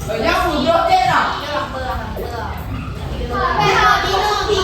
ở nhau một chỗ tên à? Bây giờ đi đâu thì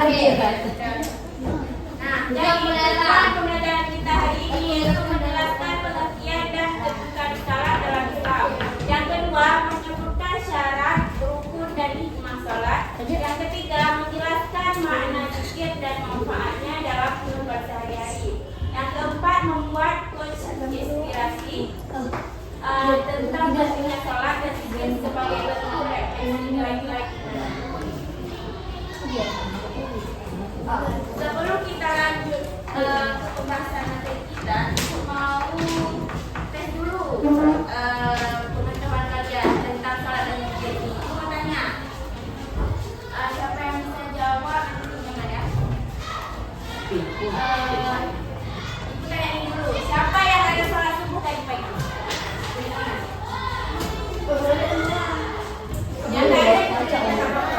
Nah, jadi pembelajaran kita hari ini yaitu menjelaskan pengertian dan kedudukan salat dalam Islam. Yang kedua, menyebutkan syarat, rukun dan hikmah salat. Yang ketiga, menjelaskan makna zikir dan manfaatnya dalam kehidupan sehari-hari. Yang keempat, membuat quotes inspirasi tentang pentingnya salat dan zikir sebagai bentuk refleksi nilai-nilai kita. Sebelum kita lanjut ke pembahasan materi kita, mau tes dulu pengetahuan kalian tentang salat dan zikir. Aku mau tanya, siapa yang bisa jawab nanti jangan ya. Ibu tanya ini dulu, siapa yang ada salat subuh tadi pagi? Yang nggak ada itu jangan apa-apa.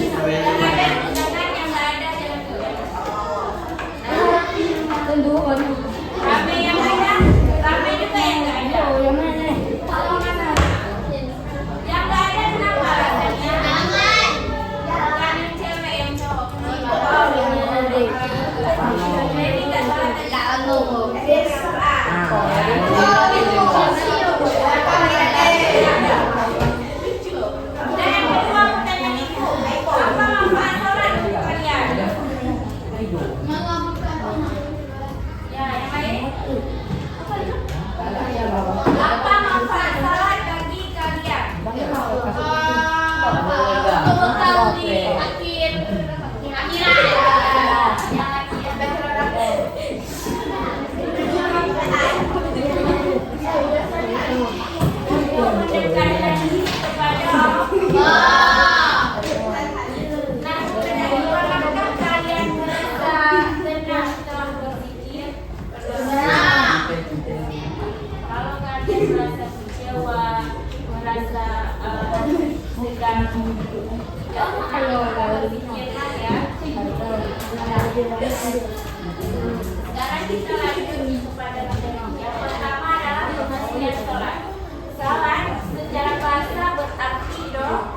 Yang ada rame yang ada, rame juga yang nggak ada. Yang mana? Kalau mana? Yang nggak ada kenapa alasannya? Bukan yang cewek, yang cowok. Oh, jadi nggak salah dan yang kedua aku tanya ibu, apa manfaat salat untuk kalian? Ya, yang lain? Apa manfaat salat bagi kalian? Untuk bekal di akhir akhirat. Yang akhir mendekatkan diri kepada Allah. Nah, apakah kalian merasa tenang setelah berzikir? Kalau kalian merasa kecewa, merasa sedang berpikirkan ya. Sekarang kita lanjut kepada materi. Yang pertama adalah pengertian sholat. Salat secara bahasa berarti doa,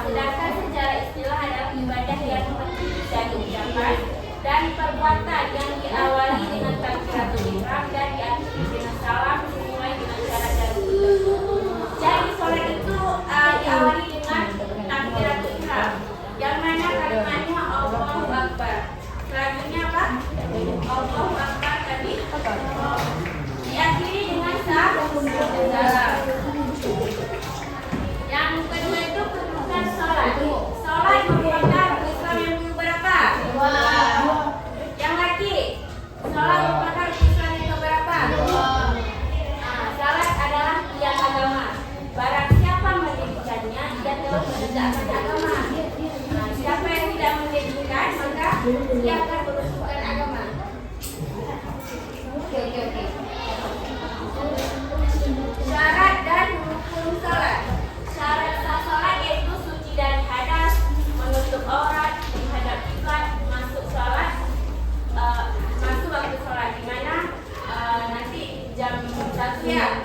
sedangkan secara istilah adalah ibadah yang bisa diucapkan dan perbuatan yang diawali dengan takbiratul ihram dan diakhiri dengan salam dimulai dengan syarat dan rukun. Jadi sholat itu diawali dengan takbiratul ihram, yang mana kalimatnya Allahu Akbar. Selanjutnya apa? Allahu Akbar tadi. Diakhiri dengan salam. Yang kedua itu kedudukan sholat. Sholat merupakan Islam yang berapa? Yang laki. Sholat merupakan Islam yang keberapa? Nah, sholat adalah tiang agama. Barang siapa mendirikannya, dia telah menegakkan agama. Nah, siapa yang tidak mendirikan, maka dia akan merusukkan agama. Oke. Syarat dan rukun salat. Syarat sah salat yaitu suci dari hadas, menutup aurat, menghadap kiblat, masuk salat, masuk waktu salat di mana nanti jam 1 ya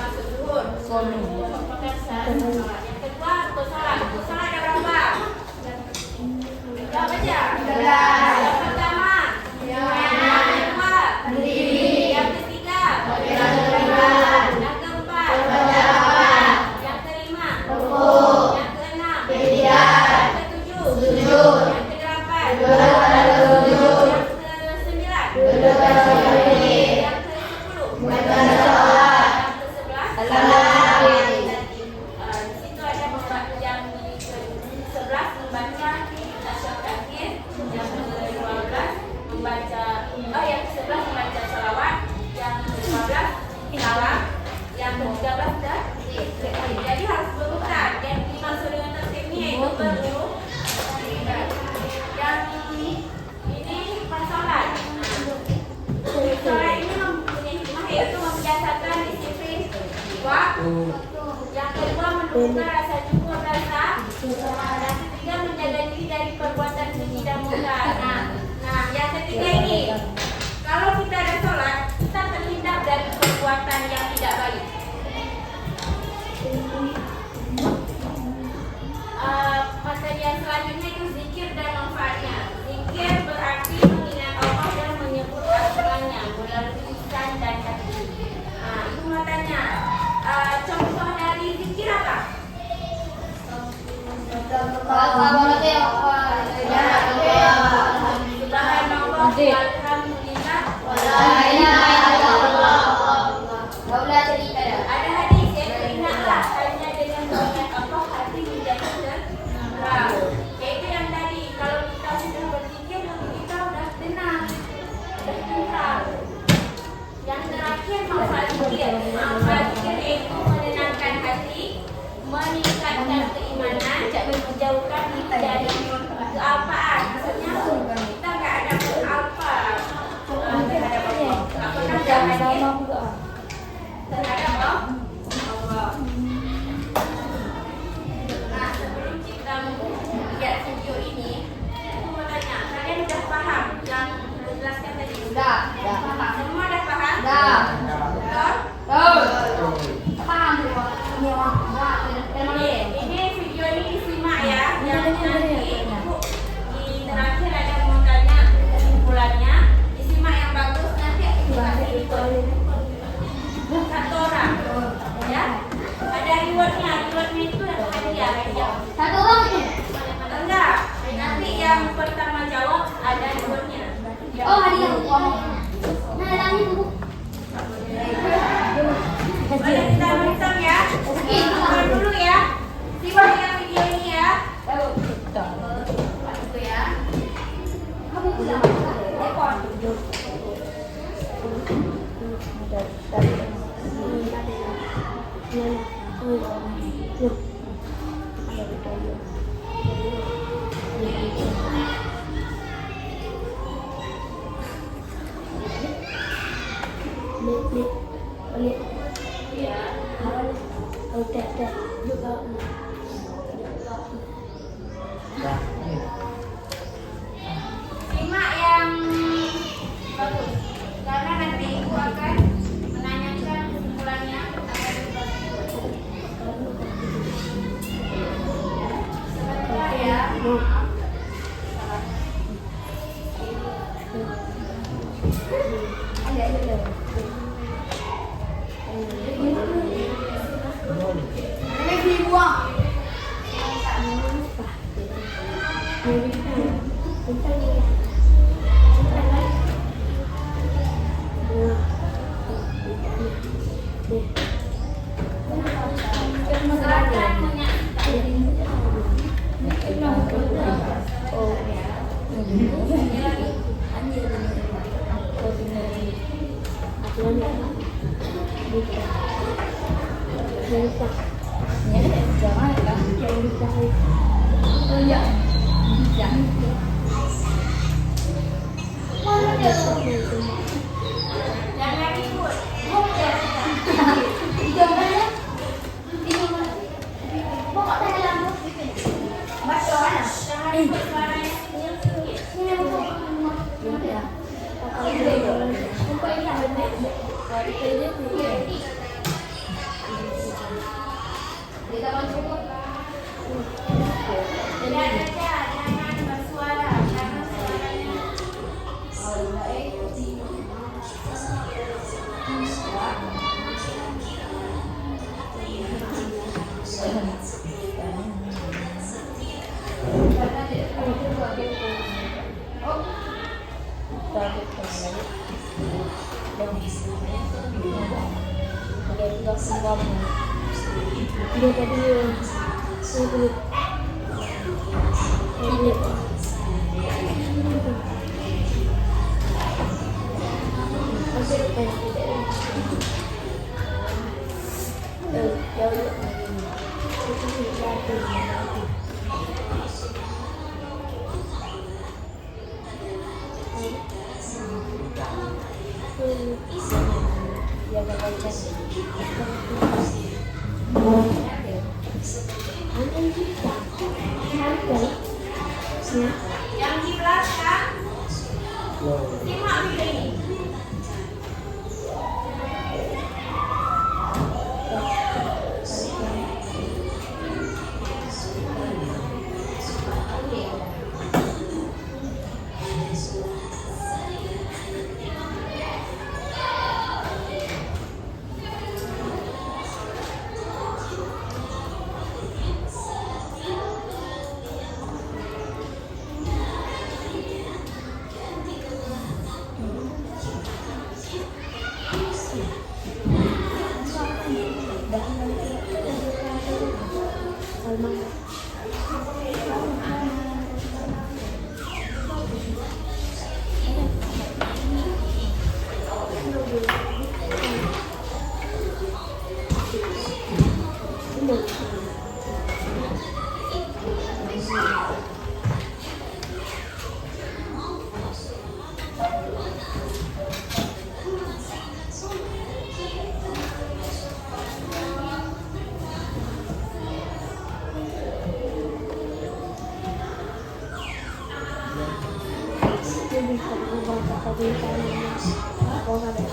masuk zuhur. Merupakan syarat salat. Yang kedua rukun salat. Rukun salat ada berapa? Berapa aja? Yang pertama, yang kedua, yang ketiga, yang keempat, yang kelima, yang keenam, yang ketujuh, yang kedelapan, yang kesembilan, yang ke-10, yang ke-11. Di situ ada yang ke-11 membaca tasyahud akhir, yang ke-12 membaca yang ke-11 membaca salawat, yang ke-15 salam, yang ke-13 dah. Jadi harus berurutan. Yang dimaksud dengan tertib ini yaitu berurutan. Yang ini hikmah salat. Salat ini mempunyai hikmah yaitu membiasakan disiplin waktu. Yang kedua menumbuhkan rasa syukur dan dan ketiga menjaga diri dari perbuatan keji dan mungkar. Nah, yang ketiga ini, kalau kita ada sholat, kita terhindar dari perbuatan yang tidak baik. Materi yang selanjutnya Subhanallah, alhamdulillah, ada hadis yang teringatlah hanya dengan banyak apa hati menjadi tenang. Itu yang tadi, kalau kita sudah berpikir hati kita sudah tenang, sudah tenang. Yang terakhir manfaat zikir. Manfaat zikir itu menenangkan hati, meningkatkan keimanan, menjauhkan kita dari kealpaan. Maksudnya kita nggak ada kealpa terhadap Allah, nggak pernah jahatin terhadap Allah. Nah, sebelum kita lihat video ini, aku mau tanya, kalian udah paham yang dijelaskan tadi? Sudah paham. Semua udah paham? Ini video ini disimak ya. Yang nanti ibu di terakhir ada mau tanya kesimpulannya. Disimak yang bagus, nanti ibu kasih reward satu orang, ya. Ada rewardnya itu hadiah. Satu orang itu. Enggak, nanti yang pertama jawab ada rewardnya. Oh, hadiah. Nah, tadi Bu. Boleh kita nonton ya? Nonton dulu ya. Simak yang video ini ya. Itu ya. Kamu pulang. Simak yang bagus. Karena nanti ibu akan menanyakan kesimpulannya. Sebentar ya. Ini dibuang. Silakan jangan ribut. Jangan ribut, suaranya sedikit. Jangan bersuara karena suaranya. Yang di belakang, simak video ini. bisa berubah kebijakannya. Aku ada.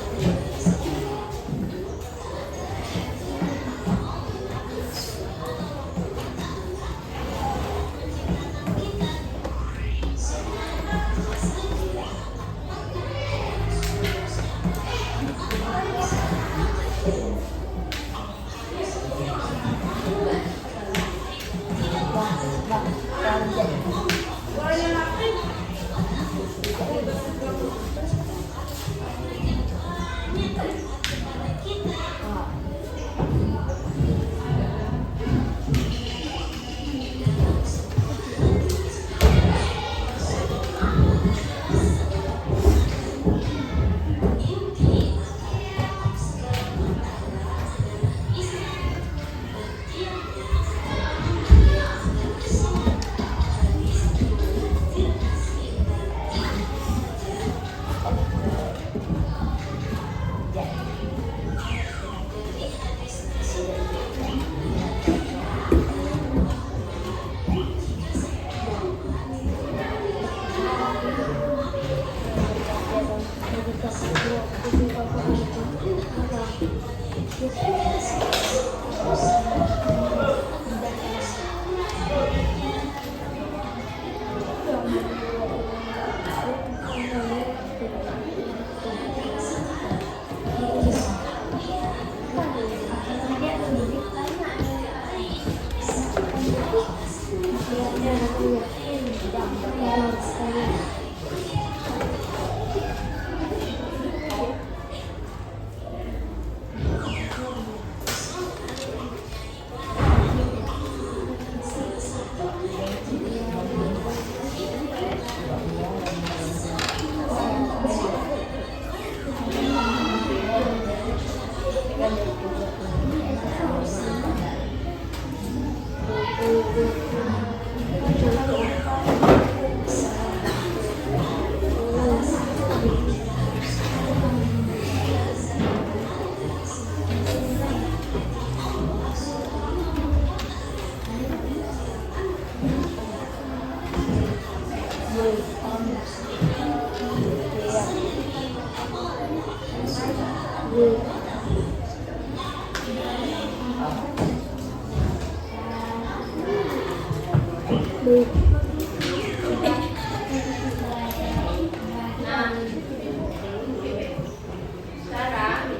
Sekarang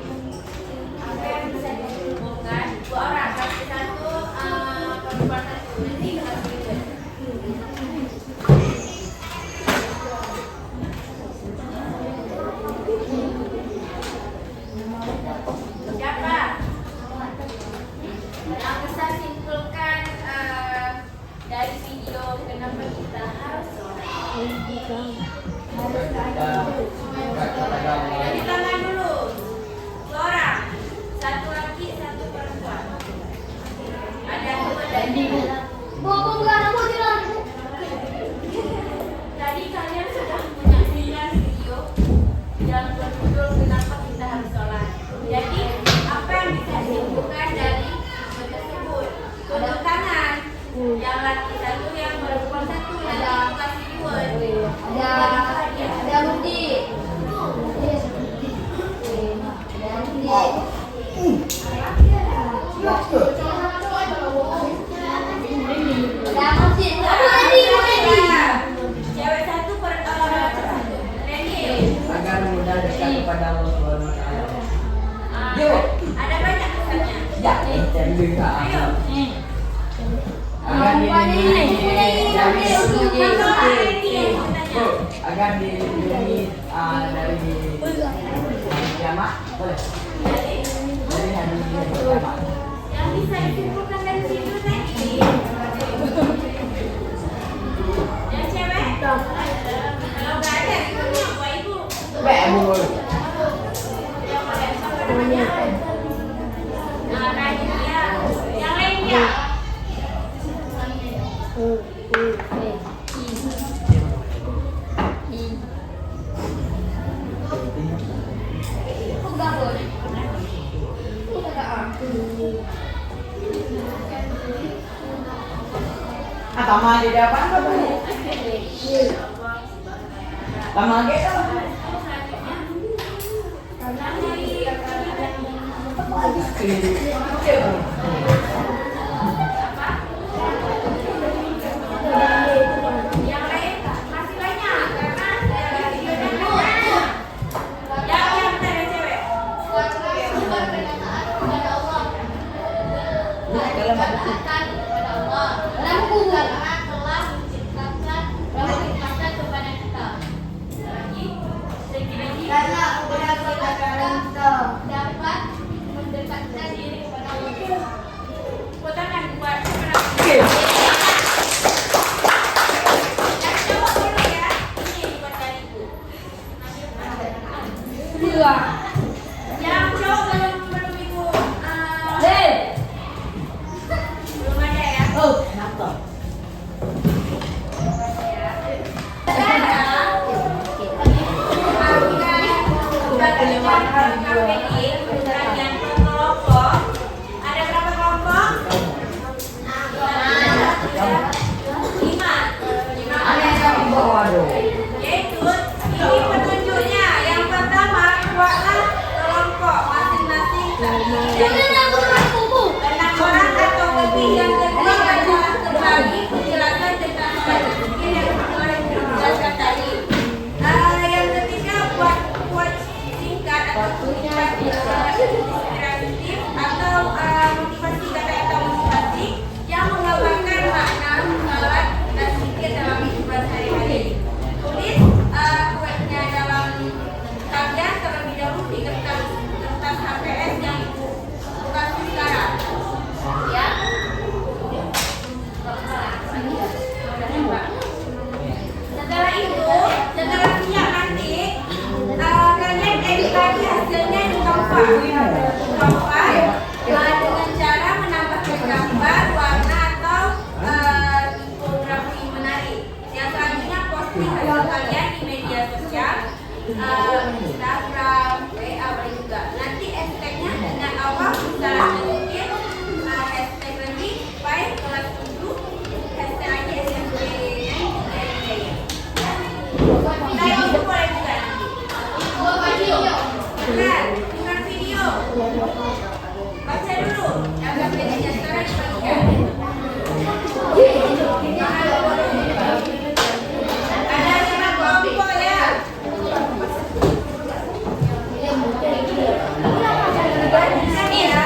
apa yang bisa dihubungkan dua orang kasih satu perempuan satu nanti harus ribet. Siapa yang bisa simpulkan dari video kenapa kita harus dari tangan dulu. Dua orang, satu laki, satu perempuan. Ada dua dari tadi kalian sudah menyaksikan video yang berjudul kenapa kita harus sholat. Jadi apa yang bisa dihubungkan dari video tersebut? Tunjuk tangan. Yang laki satu, yang perempuan satu, yang kasih keyword. Ada Rudi. Cewek satu, perempuan satu. Randy. Agar mudah dekat kepada Allah Subhanahu wa Ta'ala. Ada banyak pesannya. Ya, dan juga Ayo. agar dilindungi dari kiamat, boleh dari hari kiamat. Yang bisa disimpulkan dari video tadi. Yang cewek? Kalau nggak ada, itu apa ibu? Bebul. Yang apa namanya? Rahasia. Yang lainnya? Atau mah di depan apa tuh? Lama lagi kan. Yang lain masih banyak karena videonya yang dari cewek. Katakan kepada Allah. Dalam buku karena telah menciptakan dan menciptakan kepada kita. Karena kepada kita dapat mendekatkan diri kepada Allah. Tangan buat Oke. yang cowok dulu ya. Ini buat dariku. Dua. Yang cowok belum ibu. Belum ada ya. Oh, kenapa? Ada berapa kelompok? 5. Waduh. Yaitu ini petunjuknya. Yang pertama, buatlah kelompok masing-masing terdiri dari 6 orang atau lebih. Yang kedua adalah terbagi penjelasan tentang hal terkini yang telah dijelaskan tadi. Yang ketiga, buat singkat atau motivasi inspiratif atau motivasi kata-kata motivasi yang menggambarkan makna salat dan zikir dalam kehidupan sehari-hari. Tulis kuatnya dalam karya terlebih dahulu di kertas HPS yang ibu kasih sekarang. Ya. Setelah itu, setelah siap nanti, kalian edit lagi hasilnya di Canva. Dengan cara menambahkan gambar, warna atau infografi menarik. Yang selanjutnya posting hasil kalian di media sosial, Instagram, WA boleh juga. Nanti hashtagnya dengan awal misalnya mungkin hashtag lebih baik kelas 7, hashtag lagi SMP Nah itu boleh juga nanti. Bukan video. Baca dulu. Agak bedanya sekarang ada 5 kelompok ya. Ini ya.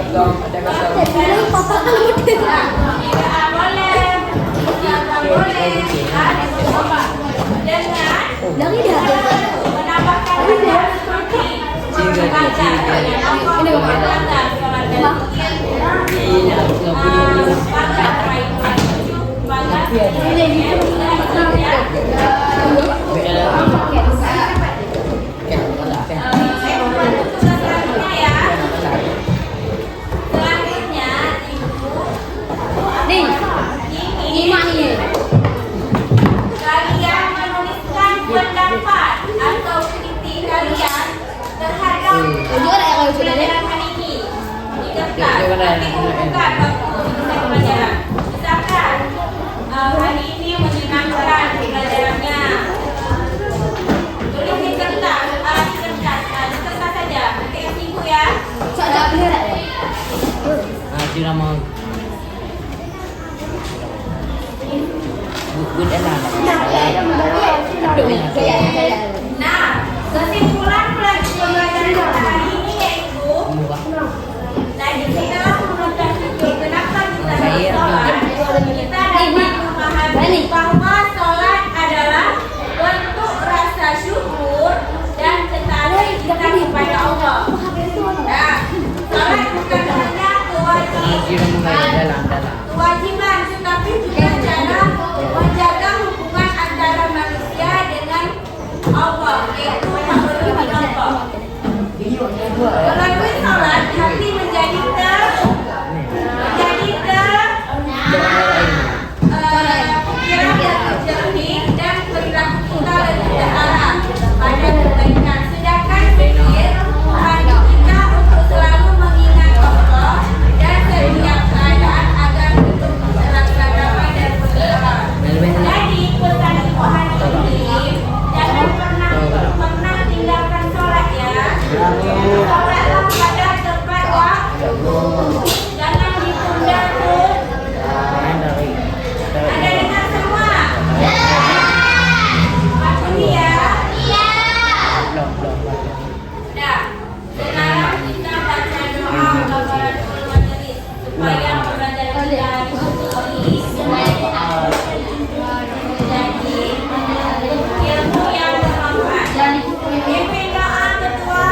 Dong, ada kesalahan. Bilang papa kan udah. Tidak boleh. Tidak boleh. Dengan Dari dah. menambahkan benda seperti membaca. Ini bapak. Ma. Iya, nggak boleh. Nih. Ini mah ini. Kalian menuliskan pendapat atau kritik kalian terhadap Juga ada yang kalau sudah deh. pelajaran ini di kertas. Nanti bukan waktu selesai pelajaran. Misalkan hari ini menyenangkan pelajarannya. Tulis di kertas, di kertas saja. Nanti kasih ibu ya. Soalnya bener ya. Cuma mau good enak. Nah, kesimpulan pelajaran kita hari ini yaitu tadi setelah menonton video kenapa kita harus sholat, kita dapat memahami bahwa sholat adalah bentuk rasa syukur dan ketaatan kita kepada Allah. Nah, sholat bukan hanya kewajiban, tetapi juga cara menjaga hubungan antara manusia dengan Allah, yaitu memenuhi Allah. Melalui sholat, hati menjadi pikiran jernih dan perilaku kita lebih terarah pada kebaikan. Sedangkan pikir hati kita untuk selalu mengingat Allah dan setiap keadaan agar hidup terasa damai dan berlimpah. Jadi pesan Ibu hari ini, jangan pernah tinggalkan sholat ya. Sholatlah pada tepat waktu. Jangan ditunda tuh. Ada dengar semua? Pasti ya? Nah, sekarang kita baca doa kafaratul majelis supaya pembelajaran kita hari ini jadi ilmu yang bermanfaat. Pimpin doa ketua.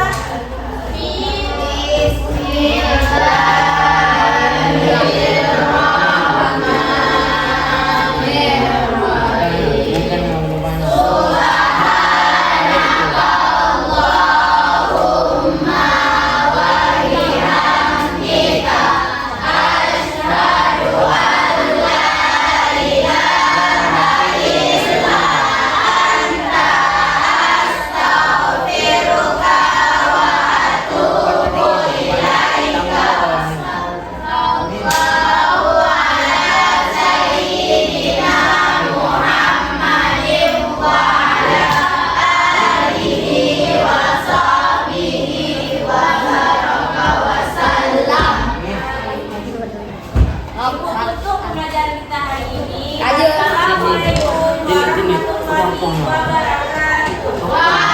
Untuk pembelajaran kita hari ini. Assalamualaikum warahmatullahi wabarakatuh.